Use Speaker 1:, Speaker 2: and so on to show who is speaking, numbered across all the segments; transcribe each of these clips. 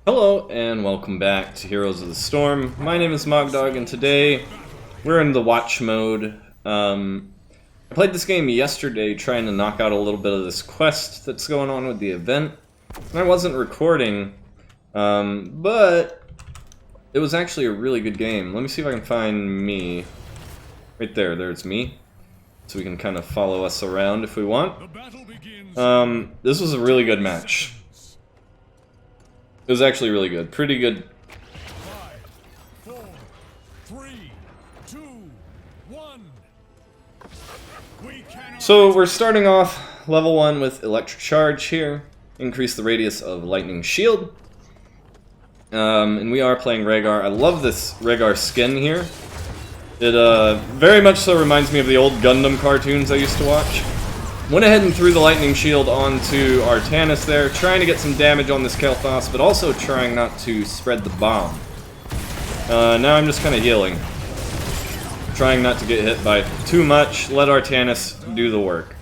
Speaker 1: Hello and welcome back to Heroes of the Storm. My name is Mogdog and today we're in the watch mode. I played this game yesterday trying to knock out a little bit of this quest that's going on with the event. And I wasn't recording, but it was actually a really good game. Let me see if I can find me. Right there, there's me. So we can kind of follow us around if we want. This was a really good match. It was actually really good. Pretty good.
Speaker 2: 5, 4, 3, 2, 1.
Speaker 1: So we're starting off level 1 with electric charge here. Increase the radius of lightning shield. And we are playing Rehgar. I love this Rehgar skin here. It very much so reminds me of the old Gundam cartoons I used to watch. Went ahead and threw the lightning shield onto Artanis there, trying to get some damage on this Kael'thas, but also trying not to spread the bomb. Now I'm just kind of healing. Trying not to get hit by too much, let Artanis do the work.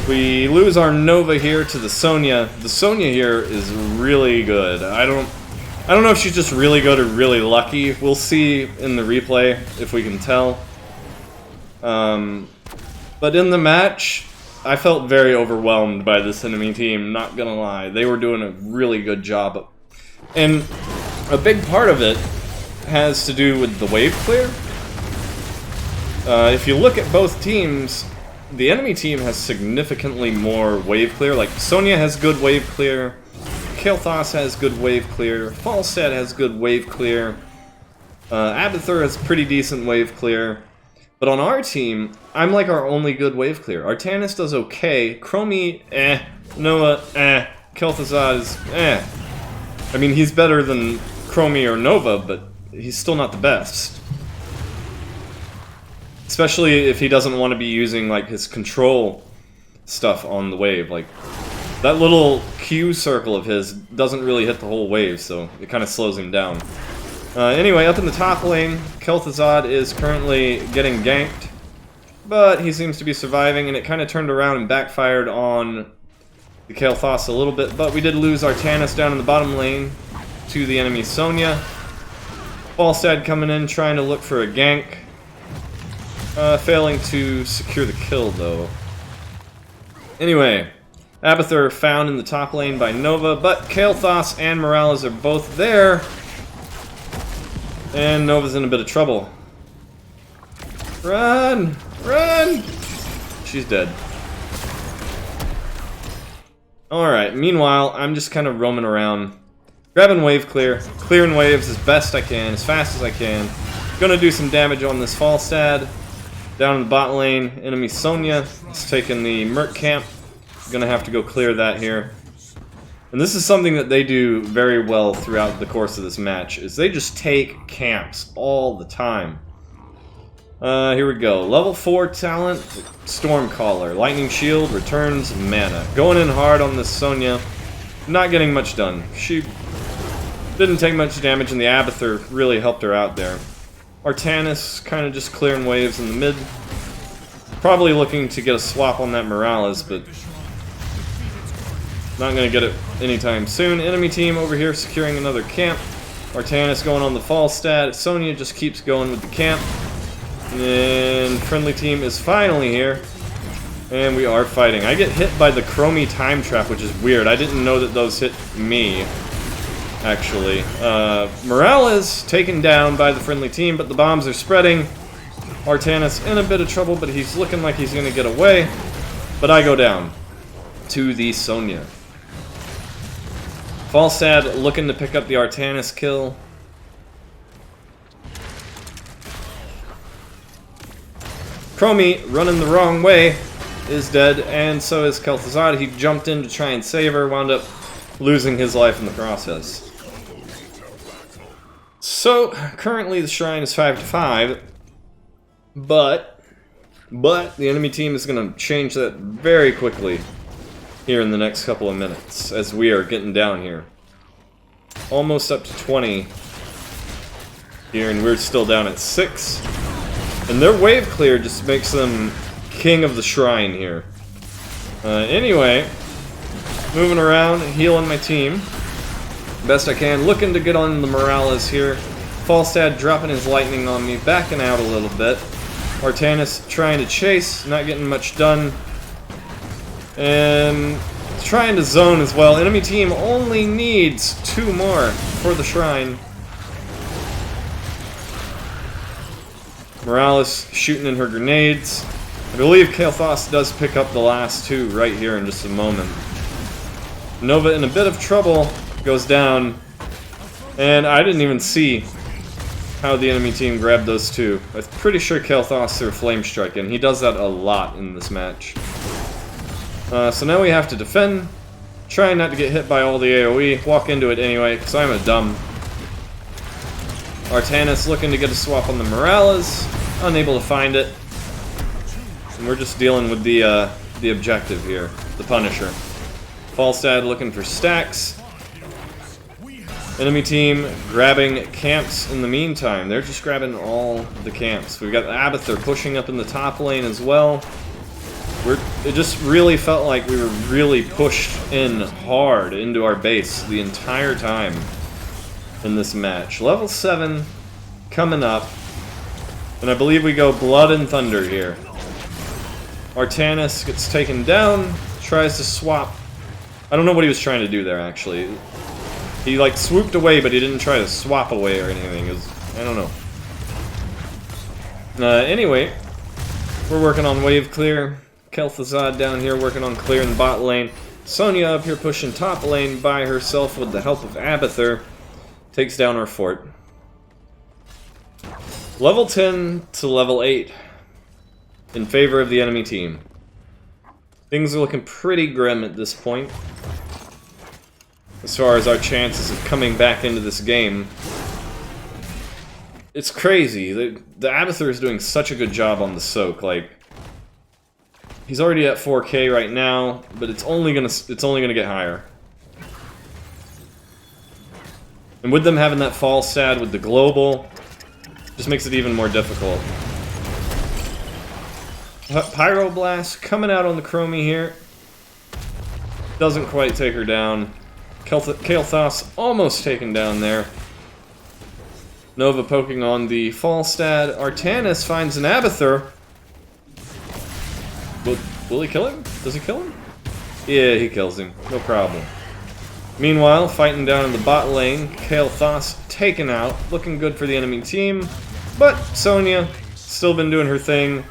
Speaker 1: We lose our Nova here to the Sonya. The Sonya here is really good. I don't know if she's just really good or really lucky. We'll see in the replay if we can tell. But in the match, I felt very overwhelmed by this enemy team, not gonna lie. They were doing a really good job. And a big part of it has to do with the wave clear. If you look at both teams, the enemy team has significantly more wave clear. Like, Sonya has good wave clear, Kael'thas has good wave clear, Falstad has good wave clear, Abathur has pretty decent wave clear. But on our team, I'm like our only good wave clear. Artanis does okay, Chromie, Noah, Kael'thas is, I mean, he's better than Chromie or Nova, but he's still not the best. Especially if he doesn't want to be using, like, his control stuff on the wave. Like, that little Q circle of his doesn't really hit the whole wave, so it kind of slows him down. Anyway, up in the top lane, Kael'thas is currently getting ganked, but he seems to be surviving, and it kind of turned around and backfired on the Kael'thas a little bit, but we did lose Artanis down in the bottom lane to the enemy Sonya. Falstad coming in, trying to look for a gank, failing to secure the kill, though. Anyway, Abathur found in the top lane by Nova, but Kael'thas and Morales are both there. And Nova's in a bit of trouble. Run! Run! She's dead. Alright, meanwhile, I'm just kind of roaming around. Grabbing wave clear. Clearing waves as best I can, as fast as I can. Gonna do some damage on this Falstad. Down in the bot lane, enemy Sonya is taking the Merc camp. Gonna have to go clear that here. And this is something that they do very well throughout the course of this match, is they just take camps all the time. Here we go. Level 4 talent, Stormcaller. Lightning Shield, returns mana. Going in hard on this Sonya. Not getting much done. She didn't take much damage, and the Abathur really helped her out there. Artanis kind of just clearing waves in the mid. Probably looking to get a swap on that Morales, but not going to get it anytime soon. Enemy team over here securing another camp. Artanis going on the Falstad. Sonya just keeps going with the camp. And friendly team is finally here. And we are fighting. I get hit by the Chromie time trap, which is weird. I didn't know that those hit me, actually. Morales taken down by the friendly team, but the bombs are spreading. Artanis in a bit of trouble, but he's looking like he's going to get away. But I go down to the Sonya. Falstad looking to pick up the Artanis kill. Chromie, running the wrong way, is dead, and so is Kael'thas. He jumped in to try and save her, wound up losing his life in the process. So, currently the shrine is 5-5, but the enemy team is going to change that very quickly here in the next couple of minutes, as we are getting down here. Almost up to 20 here, and we're still down at 6. And their wave clear just makes them king of the shrine here. Anyway, moving around, healing my team. Best I can. Looking to get on the Morales here. Falstad dropping his lightning on me, backing out a little bit. Artanis trying to chase, not getting much done. And trying to zone as well. Enemy team only needs 2 more for the shrine. Morales shooting in her grenades. I believe Kael'thas does pick up the last 2 right here in just a moment. Nova in a bit of trouble, goes down. And I didn't even see how the enemy team grabbed those 2. I'm pretty sure Kael'thas threw a flame strike in. He does that a lot in this match. So now we have to defend. Trying not to get hit by all the AoE. Walk into it anyway, because I'm a dumb. Artanis looking to get a swap on the Morales. Unable to find it. And we're just dealing with the objective here. The Punisher. Falstad looking for stacks. Enemy team grabbing camps in the meantime. They're just grabbing all the camps. We've got Abathur pushing up in the top lane as well. It just really felt like we were really pushed in hard into our base the entire time in this match. Level 7 coming up. And I believe we go Blood and Thunder here. Artanis gets taken down, tries to swap. I don't know what he was trying to do there, actually. He, like, swooped away, but he didn't try to swap away or anything. It was, I don't know. Anyway, we're working on wave clear. Kel'Thuzad down here working on clearing the bot lane. Sonya up here pushing top lane by herself with the help of Abathur. Takes down our fort. Level 10 to level 8 in favor of the enemy team. Things are looking pretty grim at this point as far as our chances of coming back into this game. It's crazy. The Abathur is doing such a good job on the soak. Like, he's already at 4K right now, but it's only gonna get higher. And with them having that Falstad with the global, just makes it even more difficult. Pyroblast coming out on the Chromie here. Doesn't quite take her down. Kael'thas almost taken down there. Nova poking on the Falstad. Artanis finds an Abathur. Will he kill him? Does he kill him? Yeah, he kills him. No problem. Meanwhile, fighting down in the bot lane, Kael'thas taken out. Looking good for the enemy team. But Sonya, still been doing her thing.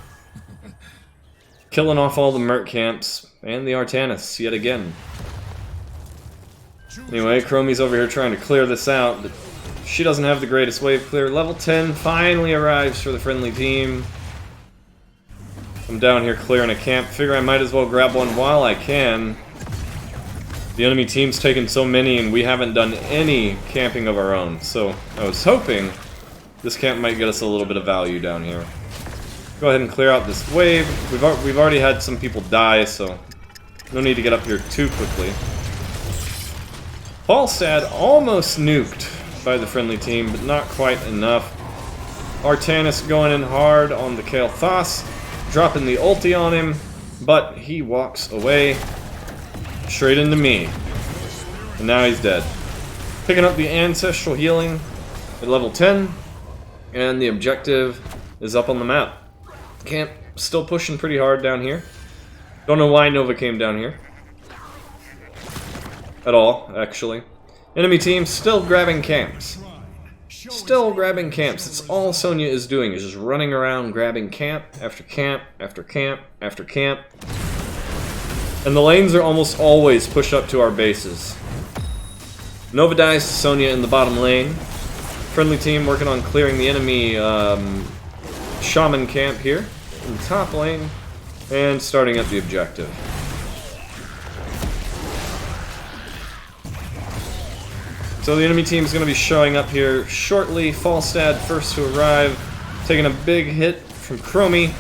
Speaker 1: Killing off all the Merc camps. And the Artanis, yet again. Anyway, Chromie's over here trying to clear this out, but she doesn't have the greatest wave clear. Level 10 finally arrives for the friendly team. I'm down here clearing a camp. Figure I might as well grab one while I can. The enemy team's taken so many and we haven't done any camping of our own. So I was hoping this camp might get us a little bit of value down here. Go ahead and clear out this wave. We've already had some people die, so no need to get up here too quickly. Falstad almost nuked by the friendly team, but not quite enough. Artanis going in hard on the Kael'thas, dropping the ulti on him, but he walks away straight into me. And now he's dead. Picking up the ancestral healing at level 10, and the objective is up on the map. Camp still pushing pretty hard down here. Don't know why Nova came down here. At all, actually. Enemy team still grabbing camps. Still grabbing camps. That's all Sonya is doing, is just running around grabbing camp after camp after camp after camp. And the lanes are almost always pushed up to our bases. Nova dies to Sonya in the bottom lane. Friendly team working on clearing the enemy shaman camp here in the top lane. And starting at the objective. So the enemy team is going to be showing up here shortly. Falstad first to arrive, taking a big hit from Chromie.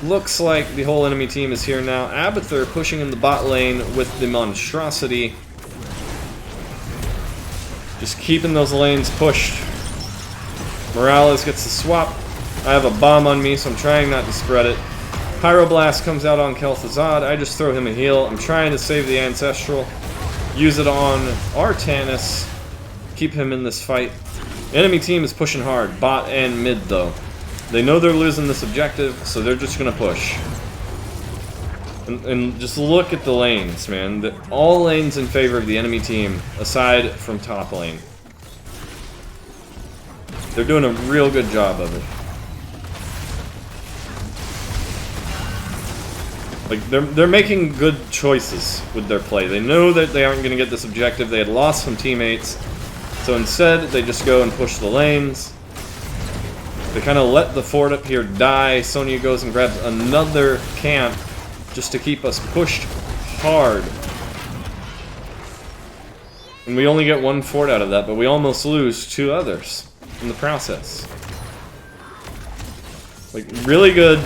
Speaker 1: Looks like the whole enemy team is here now. Abathur pushing in the bot lane with the monstrosity. Just keeping those lanes pushed. Morales gets the swap. I have a bomb on me, so I'm trying not to spread it. Pyroblast comes out on Kel'Thuzad. I just throw him a heal. I'm trying to save the Ancestral. Use it on Artanis. keep him in this fight. Enemy team is pushing hard, bot and mid though. They know they're losing this objective, so they're just gonna push. And just look at the lanes, man. All lanes in favor of the enemy team, aside from top lane. They're doing a real good job of it. Like, they're making good choices with their play. They know that they aren't going to get this objective. They had lost some teammates. So instead, they just go and push the lanes. They kind of let the fort up here die. Sonya goes and grabs another camp just to keep us pushed hard. And we only get one fort out of that, but we almost lose 2 others in the process. Like, really good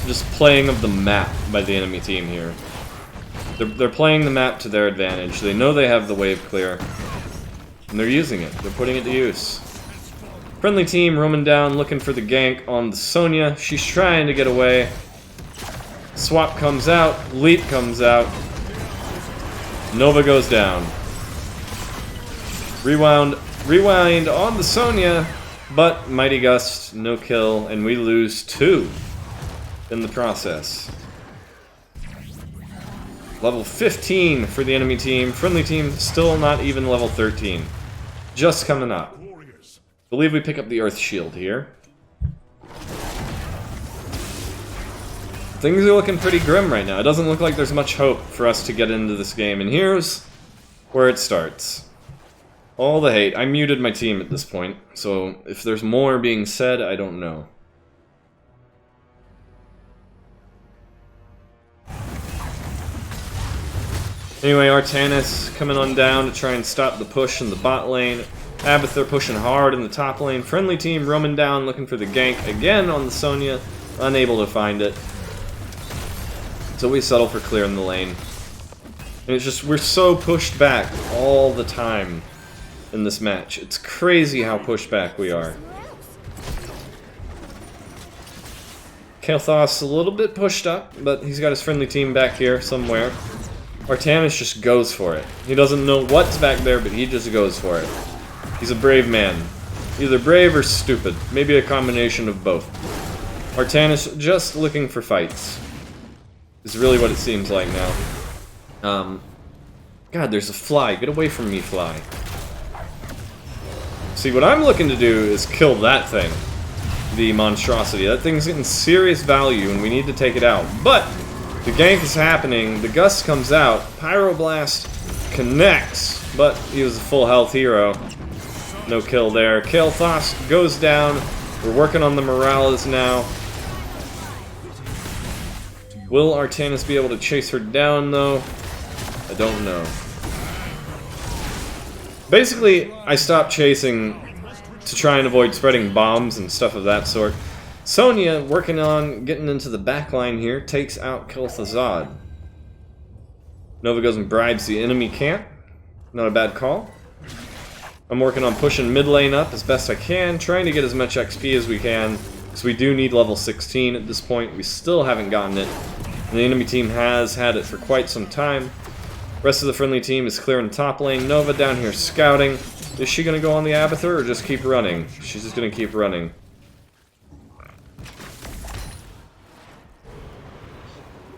Speaker 1: just playing of the map by the enemy team here. They're playing the map to their advantage. They know they have the wave clear, and they're using it. They're putting it to use. Friendly team roaming down, looking for the gank on the Sonya. She's trying to get away. Swap comes out, leap comes out. Nova goes down. Rewind on the Sonya, but Mighty Gust, no kill, and we lose 2 in the process. Level 15 for the enemy team. Friendly team still not even level 13. Just coming up. Believe we pick up the Earth Shield here. Things are looking pretty grim right now. It doesn't look like there's much hope for us to get into this game, and here's where it starts. All the hate. I muted my team at this point, so if there's more being said, I don't know. Anyway, Artanis coming on down to try and stop the push in the bot lane. Abathur pushing hard in the top lane. Friendly team roaming down looking for the gank again on the Sonya. Unable to find it. So we settle for clearing the lane. And it's just, we're so pushed back all the time in this match. It's crazy how pushed back we are. Kael'thas a little bit pushed up, but he's got his friendly team back here somewhere. Artanis just goes for it. He doesn't know what's back there, but he just goes for it. He's a brave man. Either brave or stupid. Maybe a combination of both. Artanis just looking for fights. Is really what it seems like now. God, there's a fly. Get away from me, fly. See, what I'm looking to do is kill that thing. The monstrosity. That thing's getting serious value, and we need to take it out. But the gank is happening. The gust comes out. Pyroblast connects, but he was a full health hero. No kill there. Kael'thas goes down. We're working on the Morales now. Will Artanis be able to chase her down, though? I don't know. Basically, I stopped chasing to try and avoid spreading bombs and stuff of that sort. Sonya, working on getting into the back line here, takes out Kel'Thuzad. Nova goes and bribes the enemy camp. Not a bad call. I'm working on pushing mid lane up as best I can, trying to get as much XP as we can, because we do need level 16 at this point. We still haven't gotten it, and the enemy team has had it for quite some time. Rest of the friendly team is clearing the top lane. Nova down here scouting. Is she going to go on the Abathur or just keep running? She's just going to keep running.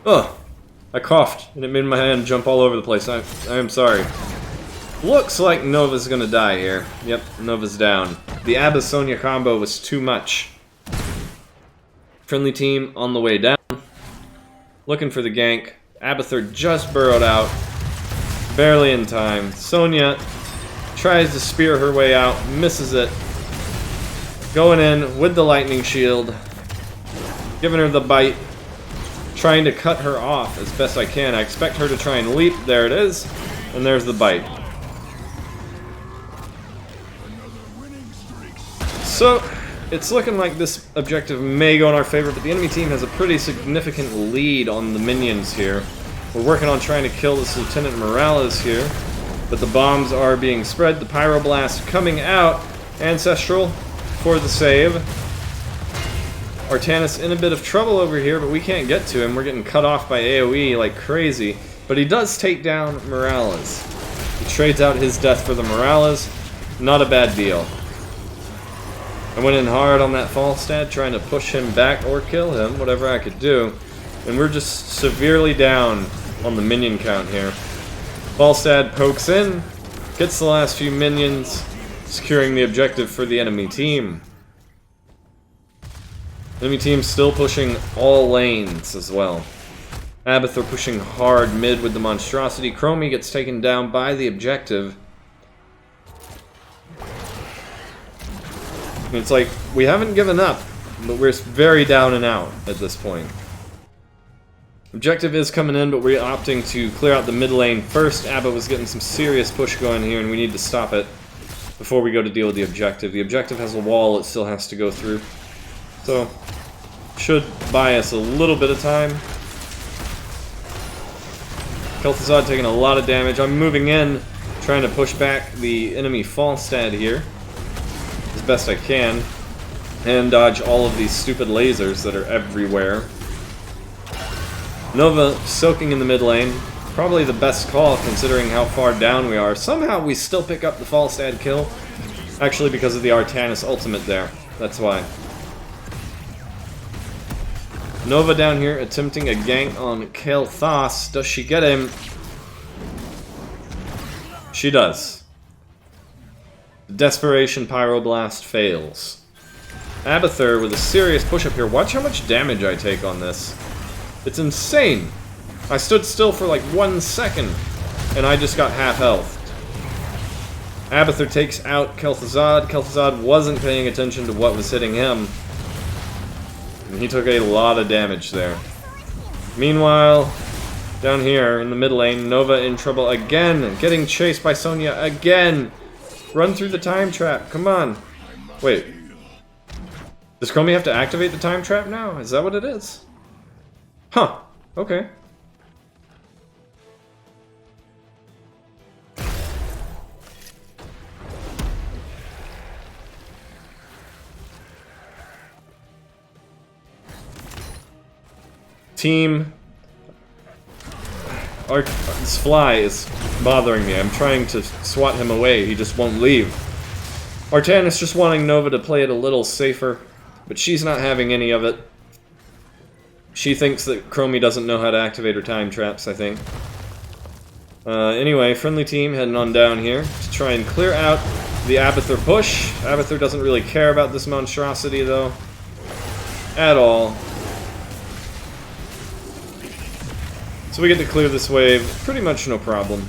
Speaker 1: Ugh. I coughed, and it made my hand jump all over the place. I am sorry. Looks like Nova's gonna die here. Yep, Nova's down. The Abba Sonya combo was too much. Friendly team on the way down. Looking for the gank. Abathur just burrowed out. Barely in time. Sonya tries to spear her way out. Misses it. Going in with the lightning shield. Giving her the bite. Trying to cut her off as best I can. I expect her to try and leap. There it is. And there's the bite. So, it's looking like this objective may go in our favor, but the enemy team has a pretty significant lead on the minions here. We're working on trying to kill this Lieutenant Morales here, but the bombs are being spread. The Pyroblast coming out. Ancestral for the save. Artanis in a bit of trouble over here, but we can't get to him. We're getting cut off by AoE like crazy, but he does take down Morales. He trades out his death for the Morales. Not a bad deal. I went in hard on that Falstad, trying to push him back or kill him, whatever I could do. And we're just severely down on the minion count here. Falstad pokes in, gets the last few minions, securing the objective for the enemy team. Enemy team still pushing all lanes as well. Abathur pushing hard mid with the monstrosity. Chromie gets taken down by the objective. It's like, we haven't given up, but we're very down and out at this point. Objective is coming in, but we're opting to clear out the mid lane first. Abba was getting some serious push going here, and we need to stop it before we go to deal with the objective. The objective has a wall it still has to go through. So, should buy us a little bit of time. Kel'Thuzad taking a lot of damage. I'm moving in, trying to push back the enemy Falstad here as best I can, and dodge all of these stupid lasers that are everywhere. Nova soaking in the mid lane. Probably the best call considering how far down we are. Somehow we still pick up the Falstad kill. Actually because of the Artanis ultimate there. That's why. Nova down here attempting a gank on Kael'thas. Does she get him? She does. The Desperation Pyroblast fails. Abathur with a serious push up here. Watch how much damage I take on this. It's insane. I stood still for like 1 second, and I just got half health. Abathur takes out Kel'Thuzad. Kel'Thuzad wasn't paying attention to what was hitting him, and he took a lot of damage there. Meanwhile, down here in the mid lane, Nova in trouble again, getting chased by Sonya again. Run through the time trap, come on. Wait. Does Chromie have to activate the time trap now? Is that what it is? Huh, okay. Team. This fly is bothering me. I'm trying to swat him away. He just won't leave. Artanis just wanting Nova to play it a little safer, but she's not having any of it. She thinks that Chromie doesn't know how to activate her time traps, I think. Anyway, friendly team heading on down here to try and clear out the Abathur push. Abathur doesn't really care about this monstrosity, though. At all. So we get to clear this wave, pretty much no problem.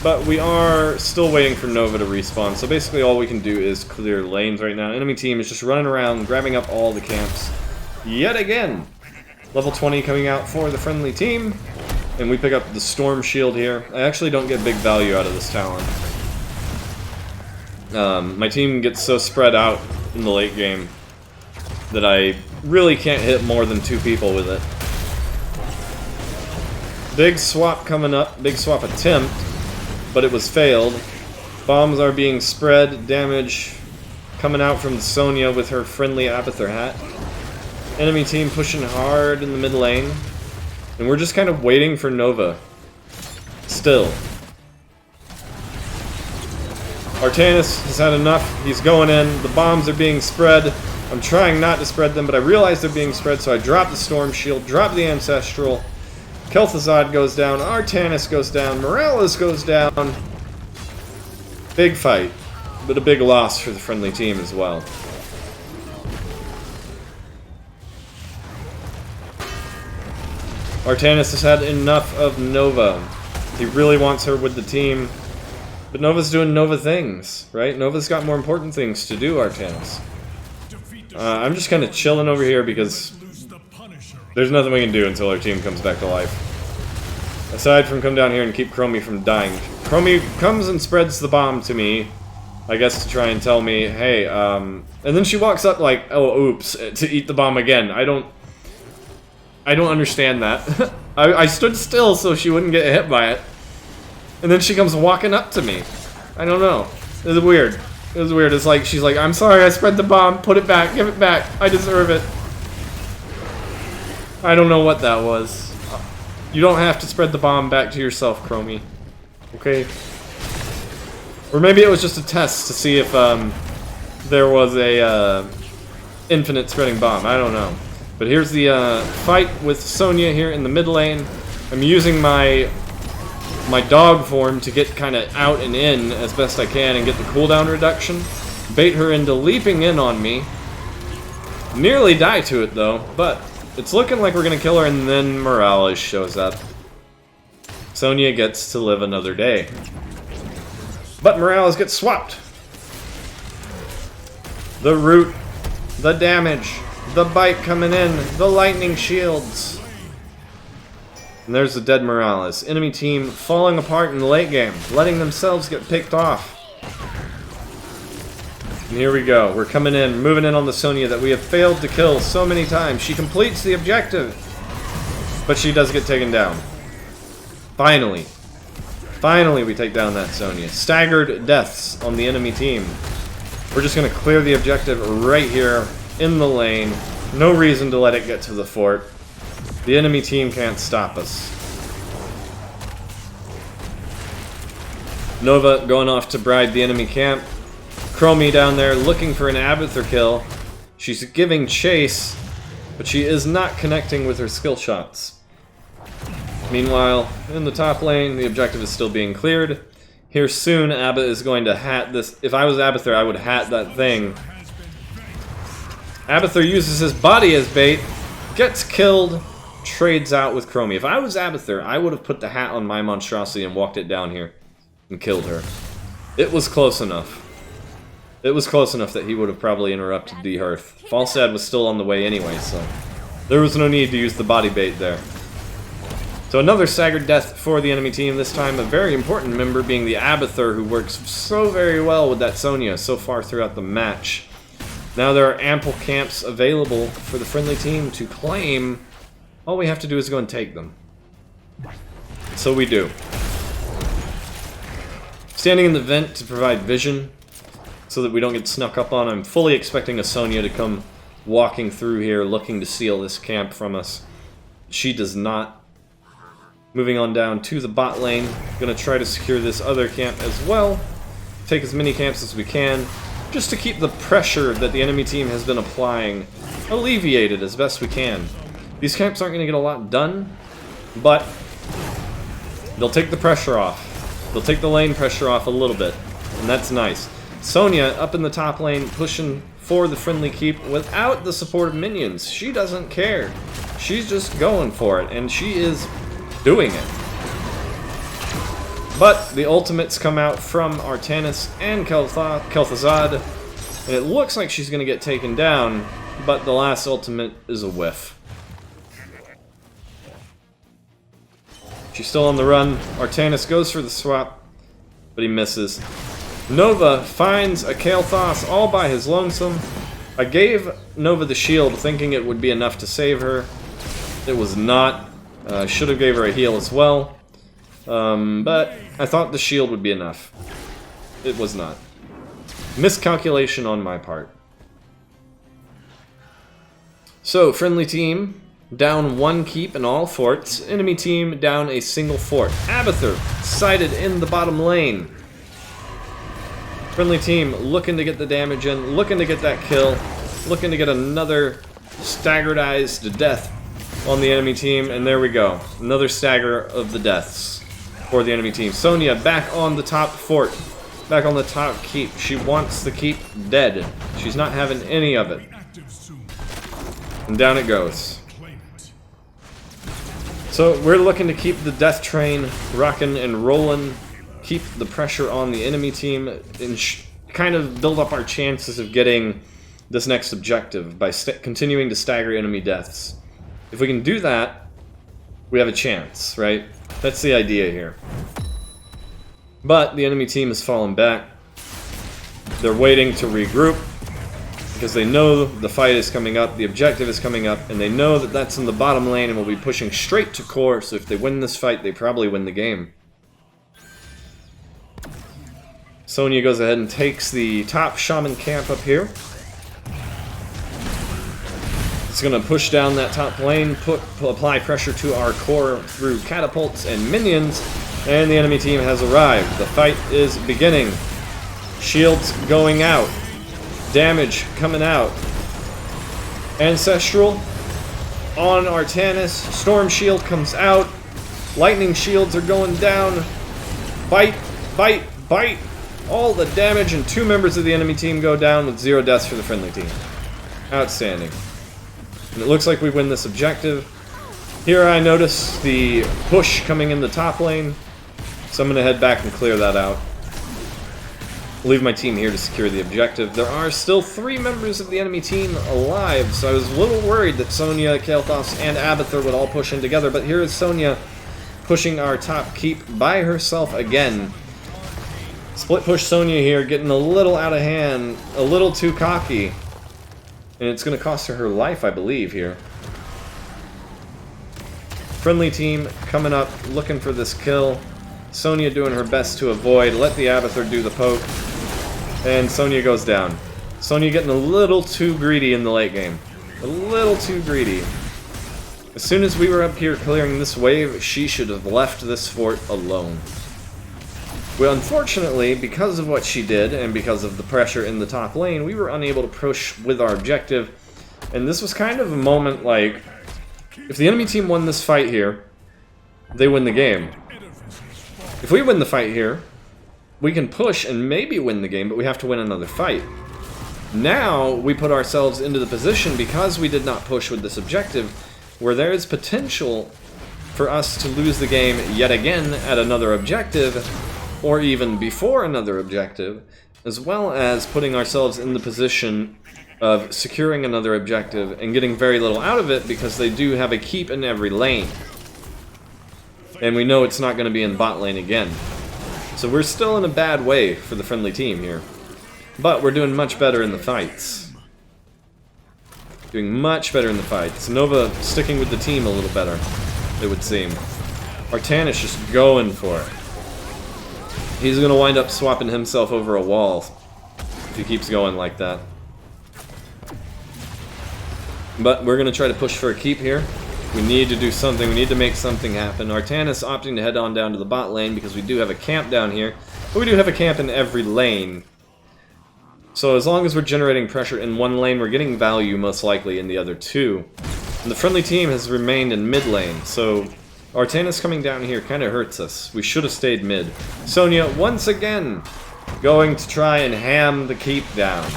Speaker 1: But we are still waiting for Nova to respawn, so basically all we can do is clear lanes right now. Enemy team is just running around, grabbing up all the camps. Yet again! Level 20 coming out for the friendly team, and we pick up the Storm Shield here. I actually don't get big value out of this talent. My team gets so spread out in the late game that I really can't hit more than 2 people with it. Big swap coming up, big swap attempt, but it was failed. Bombs are being spread, damage coming out from Sonya with her friendly Abathur hat. Enemy team pushing hard in the mid lane, and we're just kind of waiting for Nova. Still. Artanis has had enough, he's going in, the bombs are being spread. I'm trying not to spread them, but I realize they're being spread, so I drop the Storm Shield, drop the Ancestral. Kel'Thuzad goes down, Artanis goes down, Morales goes down. Big fight, but a big loss for the friendly team as well. Artanis has had enough of Nova. He really wants her with the team, but Nova's doing Nova things, right? Nova's got more important things to do, Artanis. I'm just kind of chilling over here because there's nothing we can do until our team comes back to life. Aside from come down here and keep Chromie from dying. Chromie comes and spreads the bomb to me, I guess to try and tell me, hey, and then she walks up like, oh, oops, to eat the bomb again. I don't understand that. I stood still so she wouldn't get hit by it. And then she comes walking up to me. I don't know. It was weird. It was weird. It's like, she's like, I'm sorry, I spread the bomb. Put it back. Give it back. I deserve it. I don't know what that was. You don't have to spread the bomb back to yourself, Chromie. Okay? Or maybe it was just a test to see if there was a infinite spreading bomb. I don't know. But here's the fight with Sonya here in the mid lane. I'm using my dog form to get kind of out and in as best I can and get the cooldown reduction. Bait her into leaping in on me. Nearly die to it though, but it's looking like we're gonna kill her, and then Morales shows up. Sonya gets to live another day. But Morales gets swapped. The root, the damage, the bite coming in, the lightning shields. And there's the dead Morales. Enemy team falling apart in the late game, letting themselves get picked off. And here we go. We're coming in, moving in on the Sonya that we have failed to kill so many times. She completes the objective, but she does get taken down. Finally. Finally we take down that Sonya. Staggered deaths on the enemy team. We're just going to clear the objective right here in the lane. No reason to let it get to the fort. The enemy team can't stop us. Nova going off to bribe the enemy camp. Chromie down there looking for an Abathur kill. She's giving chase, but she is not connecting with her skill shots. Meanwhile, in the top lane, the objective is still being cleared. Here soon, Abba is going to hat this. If I was Abathur, I would hat that thing. Abathur uses his body as bait, gets killed, trades out with Chromie. If I was Abathur, I would have put the hat on my monstrosity and walked it down here and killed her. It was close enough. It was close enough that he would have probably interrupted the hearth. Falstad was still on the way anyway, so there was no need to use the body bait there. So another staggered death for the enemy team, this time a very important member being the Abathur, who works so very well with that Sonya so far throughout the match. Now there are ample camps available for the friendly team to claim. All we have to do is go and take them. So we do. Standing in the vent to provide vision so that we don't get snuck up on. I'm fully expecting a Sonya to come walking through here looking to steal this camp from us. She does not. Moving on down to the bot lane. Gonna try to secure this other camp as well. Take as many camps as we can, just to keep the pressure that the enemy team has been applying alleviated as best we can. These camps aren't gonna get a lot done, but they'll take the pressure off. They'll take the lane pressure off a little bit, and that's nice. Sonya up in the top lane, pushing for the friendly keep without the support of minions. She doesn't care. She's just going for it, and she is doing it. But the ultimates come out from Artanis and Kel'Thuzad, and it looks like she's going to get taken down, but the last ultimate is a whiff. She's still on the run. Artanis goes for the swap, but he misses. Nova finds a Kael'thas all by his lonesome. I gave Nova the shield thinking it would be enough to save her. It was not. I should have gave her a heal as well. But I thought the shield would be enough. It was not. Miscalculation on my part. So, friendly team down one keep in all forts. Enemy team down a single fort. Abathur sighted in the bottom lane. Friendly team looking to get the damage in, looking to get that kill, looking to get another staggeredized death on the enemy team, and there we go. Another stagger of the deaths for the enemy team. Sonya back on the top fort, back on the top keep. She wants the keep dead. She's not having any of it. And down it goes. So we're looking to keep the death train rocking and rolling, keep the pressure on the enemy team, and kind of build up our chances of getting this next objective by continuing to stagger enemy deaths. If we can do that, we have a chance, right? That's the idea here. But the enemy team has fallen back. They're waiting to regroup because they know the fight is coming up, the objective is coming up, and they know that that's in the bottom lane and will be pushing straight to core, so if they win this fight, they probably win the game. Sonya goes ahead and takes the top shaman camp up here. It's going to push down that top lane, apply pressure to our core through catapults and minions, and the enemy team has arrived. The fight is beginning. Shields going out. Damage coming out. Ancestral on Artanis. Storm Shield comes out. Lightning Shields are going down. Bite, bite, bite. All the damage, and 2 members of the enemy team go down with 0 deaths for the friendly team. Outstanding. And it looks like we win this objective. Here I notice the push coming in the top lane, so I'm going to head back and clear that out. Leave my team here to secure the objective. There are still 3 members of the enemy team alive, so I was a little worried that Sonya, Kael'thas, and Abathur would all push in together, but here is Sonya pushing our top keep by herself again. Split push Sonya here, getting a little out of hand, a little too cocky, and it's going to cost her life, I believe, here. Friendly team coming up, looking for this kill. Sonya doing her best to avoid. Let the Abathur do the poke. And Sonya goes down. Sonya getting a little too greedy in the late game. A little too greedy. As soon as we were up here clearing this wave, she should have left this fort alone. Well, unfortunately, because of what she did, and because of the pressure in the top lane, we were unable to push with our objective. And this was kind of a moment like, if the enemy team won this fight here, they win the game. If we win the fight here, we can push and maybe win the game, but we have to win another fight. Now, we put ourselves into the position, because we did not push with this objective, where there is potential for us to lose the game yet again at another objective, or even before another objective, as well as putting ourselves in the position of securing another objective and getting very little out of it, because they do have a keep in every lane. And we know it's not going to be in bot lane again. So we're still in a bad way for the friendly team here. But we're doing much better in the fights. Doing much better in the fights. Nova sticking with the team a little better, it would seem. Artanis just going for it. He's going to wind up swapping himself over a wall if he keeps going like that. But we're going to try to push for a keep here. We need to do something. We need to make something happen. Artanis opting to head on down to the bot lane because we do have a camp down here. But we do have a camp in every lane. So as long as we're generating pressure in one lane, we're getting value most likely in the other 2. And the friendly team has remained in mid lane. So Artanis coming down here kind of hurts us. We should have stayed mid. Sonya once again going to try and ham the keep down.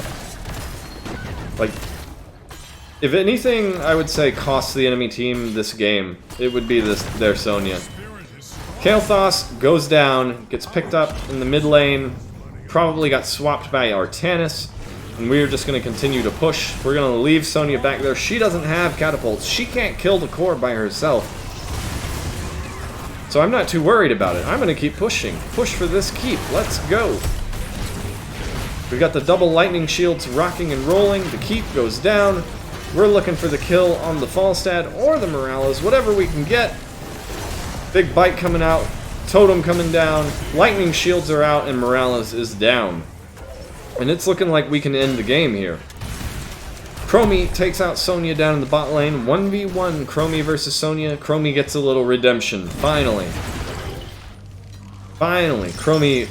Speaker 1: Like, if anything, I would say costs the enemy team this game, it would be their Sonya. Kael'thas goes down, gets picked up in the mid lane, probably got swapped by Artanis, and we're just going to continue to push. We're going to leave Sonya back there. She doesn't have catapults. She can't kill the core by herself. So I'm not too worried about it. I'm going to keep pushing. Push for this keep. Let's go. We've got the double lightning shields rocking and rolling. The keep goes down. We're looking for the kill on the Falstad or the Morales, whatever we can get. Big bite coming out, totem coming down, lightning shields are out, and Morales is down. And it's looking like we can end the game here. Chromie takes out Sonya down in the bot lane. 1v1 Chromie versus Sonya. Chromie gets a little redemption, finally. Finally, Chromie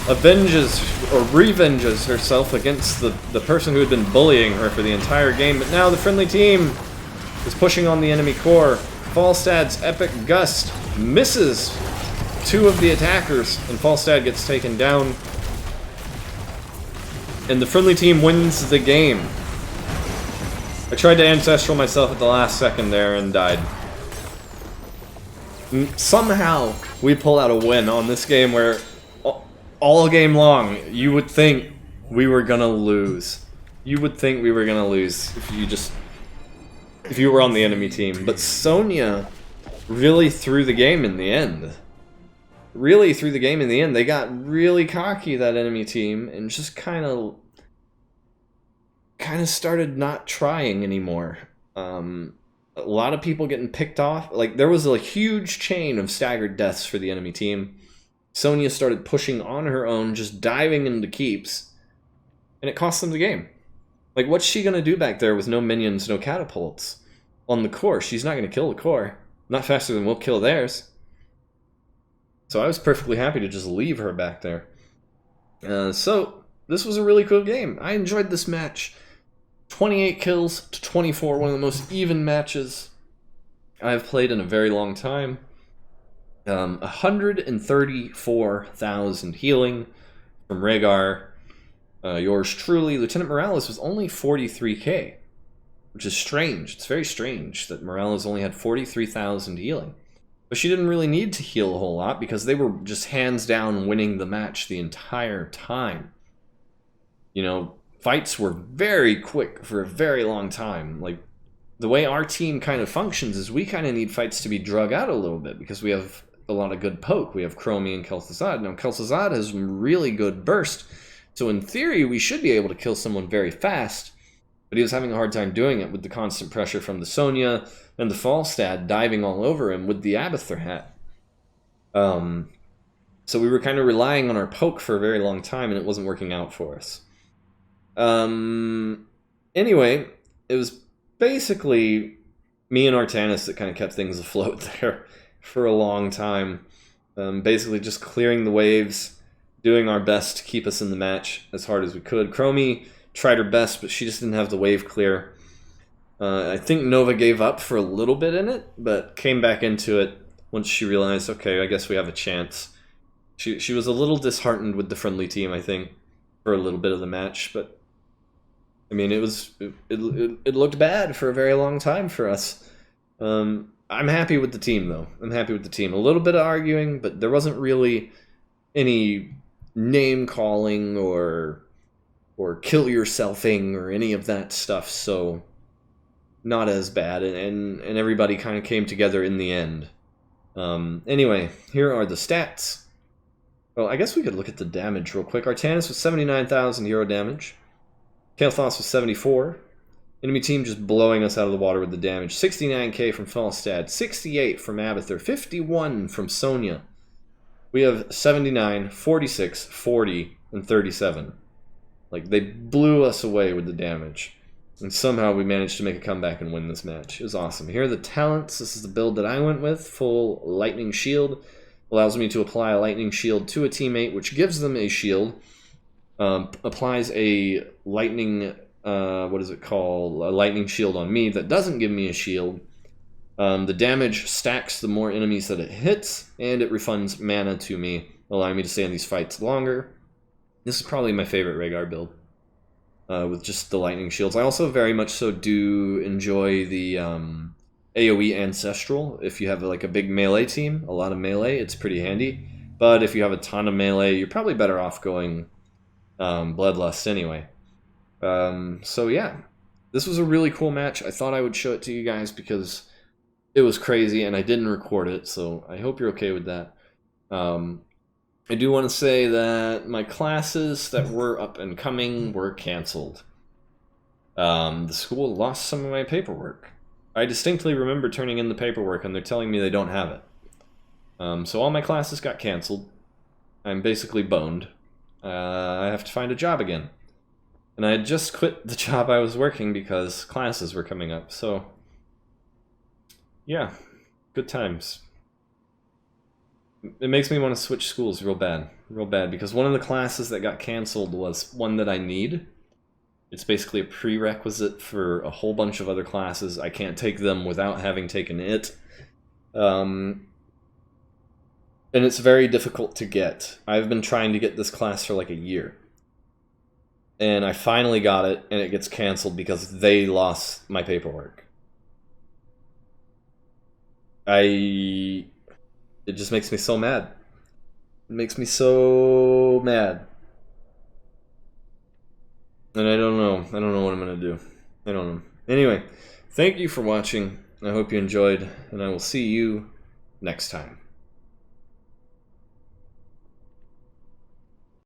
Speaker 1: avenges or revenges herself against the person who had been bullying her for the entire game, but now the friendly team is pushing on the enemy core. Falstad's Epic Gust misses 2 of the attackers, and Falstad gets taken down. And the friendly team wins the game. I tried to Ancestral myself at the last second there and died. Somehow we pull out a win on this game where all game long, you would think we were gonna lose. You would think we were gonna lose if you were on the enemy team. But Sonya really threw the game in the end. Really threw the game in the end. They got really cocky, that enemy team, and just kind of started not trying anymore. A lot of people getting picked off. Like, there was a huge chain of staggered deaths for the enemy team. Sonya started pushing on her own, just diving into keeps, and it cost them the game. Like, what's she going to do back there with no minions, no catapults? On the core, she's not going to kill the core. Not faster than we'll kill theirs. So I was perfectly happy to just leave her back there. So, this was a really cool game. I enjoyed this match. 28 kills to 24, one of the most even matches I've played in a very long time. 134,000 healing from Rehgar. Yours truly, Lieutenant Morales, was only 43k, which is strange. It's very strange that Morales only had 43,000 healing. But she didn't really need to heal a whole lot because they were just hands down winning the match the entire time. You know, fights were very quick for a very long time. Like, the way our team kind of functions is we kind of need fights to be drug out a little bit because we have a lot of good poke. We have Chromie and Kel'Thuzad. Now, Kel'Thuzad has really good burst, so in theory, we should be able to kill someone very fast, but he was having a hard time doing it with the constant pressure from the Sonya and the Falstad diving all over him with the Abathur hat. So we were kind of relying on our poke for a very long time, and it wasn't working out for us. Anyway, it was basically me and Artanis that kind of kept things afloat there for a long time. Basically just clearing the waves, doing our best to keep us in the match as hard as we could. Chromie tried her best, but she just didn't have the wave clear. I think Nova gave up for a little bit in it, but came back into it once she realized, okay, I guess we have a chance. She was a little disheartened with the friendly team, I think, for a little bit of the match, but I mean, it looked bad for a very long time for us. I'm happy with the team, though. I'm happy with the team. A little bit of arguing, but there wasn't really any name-calling or kill-yourselfing or any of that stuff, so not as bad, and everybody kind of came together in the end. Anyway, here are the stats. Well, I guess we could look at the damage real quick. Artanis was 79,000 hero damage. Kael'thas was 74. Enemy team just blowing us out of the water with the damage. 69k from Falstad, 68 from Abathur, 51 from Sonya. We have 79, 46, 40, and 37. Like, they blew us away with the damage. And somehow we managed to make a comeback and win this match. It was awesome. Here are the talents. This is the build that I went with. Full Lightning Shield. Allows me to apply a Lightning Shield to a teammate, which gives them a shield. Applies a lightning, what is it called? A lightning shield on me that doesn't give me a shield. The damage stacks the more enemies that it hits, and it refunds mana to me, allowing me to stay in these fights longer. This is probably my favorite Rehgar build, with just the lightning shields. I also very much so do enjoy the AoE Ancestral. If you have like a big melee team, a lot of melee, it's pretty handy. But if you have a ton of melee, you're probably better off going Bloodlust anyway. So yeah, this was a really cool match. I thought I would show it to you guys because it was crazy and I didn't record it, so I hope you're okay with that. I do want to say that my classes that were up and coming were canceled. The school lost some of my paperwork. I distinctly remember turning in the paperwork and they're telling me they don't have it. So all my classes got canceled. I'm basically boned. I have to find a job again. And I had just quit the job I was working because classes were coming up, so yeah, good times. It makes me want to switch schools real bad, because one of the classes that got canceled was one that I need. It's basically a prerequisite for a whole bunch of other classes. I can't take them without having taken it. And it's very difficult to get. I've been trying to get this class for like a year. And I finally got it, and it gets canceled because they lost my paperwork. It just makes me so mad. It makes me so mad. And I don't know. I don't know what I'm going to do. I don't know. Anyway, thank you for watching. I hope you enjoyed, and I will see you next time.